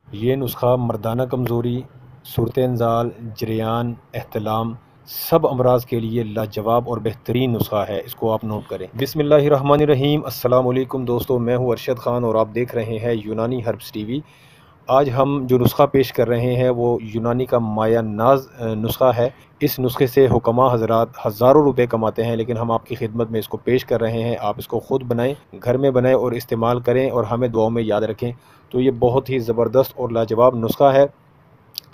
ये नुस्खा मर्दाना कमज़ोरी, सूरत-ए-इंज़ाल, जरियान, एहतिलाम सब अमराज़ के लिए लाजवाब और बेहतरीन नुस्खा है। इसको आप नोट करें। बिस्मिल्लाहिर्रहमानिर्रहीम। अस्सलाम वालेकुम दोस्तों, मैं हूँ अरशद ख़ान और आप देख रहे हैं यूनानी हर्ब्स टीवी। आज हम जो नुस्खा पेश कर रहे हैं वो यूनानी का माया नाज नुस्खा है। इस नुस्खे से हुक्मा हज़रात हज़ारों रुपए कमाते हैं, लेकिन हम आपकी खिदमत में इसको पेश कर रहे हैं। आप इसको ख़ुद बनाएं, घर में बनाएं और इस्तेमाल करें और हमें दुआओं में याद रखें। तो ये बहुत ही ज़बरदस्त और लाजवाब नुस्खा है।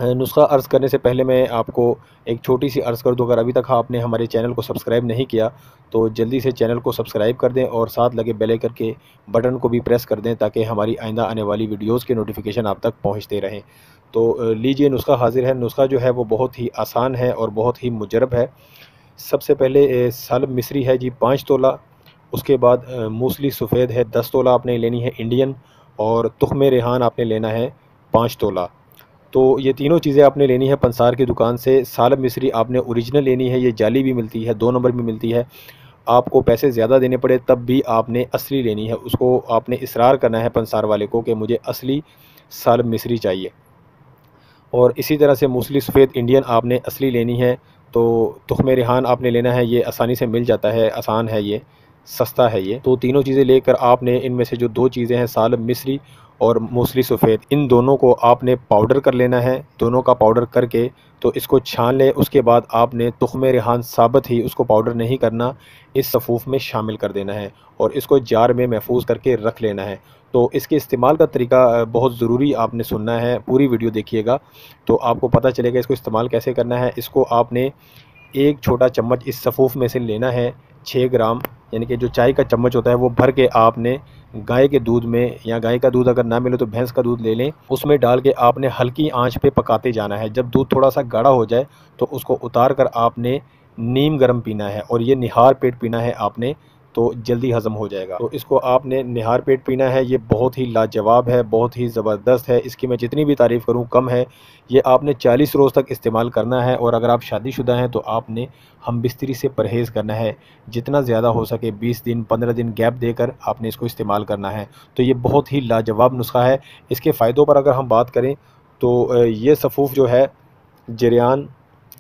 नुस्खा अर्ज़ करने से पहले मैं आपको एक छोटी सी अर्ज़ कर दूँ, अगर अभी तक आपने हमारे चैनल को सब्सक्राइब नहीं किया तो जल्दी से चैनल को सब्सक्राइब कर दें और साथ लगे बेल आइकन के बटन को भी प्रेस कर दें ताकि हमारी आइंदा आने वाली वीडियोज़ के नोटिफिकेशन आप तक पहुँचते रहें। तो लीजिए, नुस्खा हाज़िर है। नुस्खा जो है वो बहुत ही आसान है और बहुत ही मुजरब है। सबसे पहले सालब मिस्री है जी 5 तोला। उसके बाद मूसली सफ़ेद है 10 तोला आपने लेनी है इंडियन, और तुख़्म रेहान आपने लेना है 5 तोला। तो ये तीनों चीज़ें आपने लेनी है पंसार की दुकान से। सालब मिस्री आपने ओरिजिनल लेनी है, ये जाली भी मिलती है, 2 नंबर में मिलती है। आपको पैसे ज़्यादा देने पड़े तब भी आपने असली लेनी है, उसको आपने इसरार करना है पंसार वाले को कि मुझे असली सालब मिस्री चाहिए। और इसी तरह से मूसली सफ़ेद इंडियन आपने असली लेनी है। तो तुख़्म रेहान आपने लेना है, ये आसानी से मिल जाता है, आसान है, ये सस्ता है ये। तो तीनों चीज़ें लेकर आपने इनमें से जो 2 चीज़ें हैं सालब मिस्री और मूसली सफ़ेद, इन दोनों को आपने पाउडर कर लेना है। दोनों का पाउडर करके तो इसको छान लें। उसके बाद आपने तुख़्म रेहान साबुत ही, उसको पाउडर नहीं करना, इस सफ़ूफ़ में शामिल कर देना है और इसको जार में महफूज़ करके रख लेना है। तो इसके इस्तेमाल का तरीका बहुत ज़रूरी आपने सुनना है, पूरी वीडियो देखिएगा तो आपको पता चलेगा इसको इस्तेमाल कैसे करना है। इसको आपने एक छोटा चम्मच इस सफ़ूफ़ में से लेना है, 6 ग्राम, यानी कि जो चाय का चम्मच होता है वो भर के आपने गाय के दूध में, या गाय का दूध अगर ना मिले तो भैंस का दूध ले लें, उसमें डाल के आपने हल्की आंच पे पकाते जाना है। जब दूध थोड़ा सा गाढ़ा हो जाए तो उसको उतार कर आपने नीम गर्म पीना है और ये निहार पेट पीना है आपने, तो जल्दी हज़म हो जाएगा। तो इसको आपने निहार पेट पीना है। ये बहुत ही लाजवाब है, बहुत ही ज़बरदस्त है, इसकी मैं जितनी भी तारीफ़ करूँ कम है। ये आपने 40 रोज़ तक इस्तेमाल करना है और अगर आप शादीशुदा हैं तो आपने हमबिस्तरी से परहेज़ करना है। जितना ज़्यादा हो सके 20 दिन 15 दिन गैप देकर आपने इसको इस्तेमाल करना है। तो ये बहुत ही लाजवाब नुस्खा है। इसके फ़ायदों पर अगर हम बात करें तो ये सफ़ूफ़ जो है, जरियान,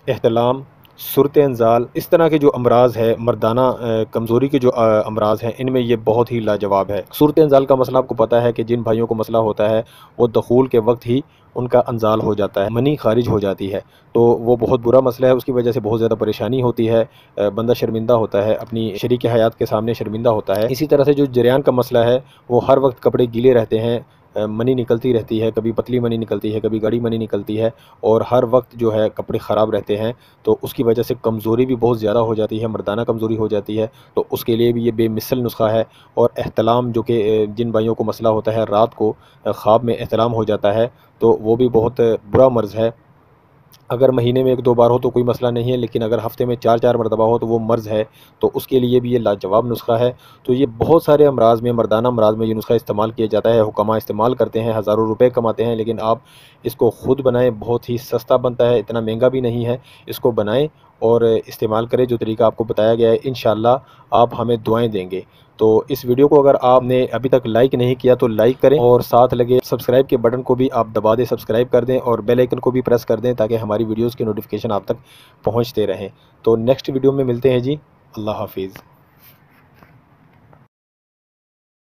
एहतिलाम, सूरत-ए-इंज़ाल, इस तरह के जो अमराज़ है, मर्दाना कमज़ोरी के जो अमराज़ हैं, इनमें ये बहुत ही लाजवाब है। सूरत-ए-इंज़ाल का मसला आपको पता है कि जिन भाइयों को मसला होता है वो दख़ूल के वक्त ही उनका इंज़ाल हो जाता है, मनी ख़ारिज हो जाती है, तो वो बहुत बुरा मसला है। उसकी वजह से बहुत ज़्यादा परेशानी होती है, बंदा शर्मिंदा होता है, अपनी शरीक हयात के सामने शर्मिंदा होता है। इसी तरह से जो जरियान का मसला है, वो हर वक्त कपड़े गीले रहते हैं, मनी निकलती रहती है, कभी पतली मनी निकलती है, कभी गाढ़ी मनी निकलती है और हर वक्त जो है कपड़े ख़राब रहते हैं, तो उसकी वजह से कमज़ोरी भी बहुत ज़्यादा हो जाती है, मर्दाना कमज़ोरी हो जाती है। तो उसके लिए भी ये बेमिसल नुस्खा है। और एहतिलाम, जो कि जिन भाइयों को मसला होता है रात को ख्वाब में एहतिलाम हो जाता है, तो वो भी बहुत बुरा मर्ज़ है। अगर महीने में 1-2 बार हो तो कोई मसला नहीं है, लेकिन अगर हफ़्ते में 4-4 मरतबा हो तो वो मर्ज़ है, तो उसके लिए भी ये लाजवाब नुस्खा है। तो ये बहुत सारे अमराज़ में, मर्दाना अमराज़ में ये नुस्खा इस्तेमाल किया जाता है। हुक्मा इस्तेमाल करते हैं, हज़ारों रुपए कमाते हैं, लेकिन आप इसको ख़ुद बनाएँ, बहुत ही सस्ता बनता है, इतना महंगा भी नहीं है। इसको बनाएँ और इस्तेमाल करें जो तरीका आपको बताया गया है, इंशाअल्लाह आप हमें दुआएँ देंगे। तो इस वीडियो को अगर आपने अभी तक लाइक नहीं किया तो लाइक करें और साथ लगे सब्सक्राइब के बटन को भी आप दबा दें, सब्सक्राइब कर दें और बेल आइकन को भी प्रेस कर दें ताकि हमारी वीडियोज़ के नोटिफिकेशन आप तक पहुँचते रहें। तो नेक्स्ट वीडियो में मिलते हैं जी। अल्लाह हाफ़िज़।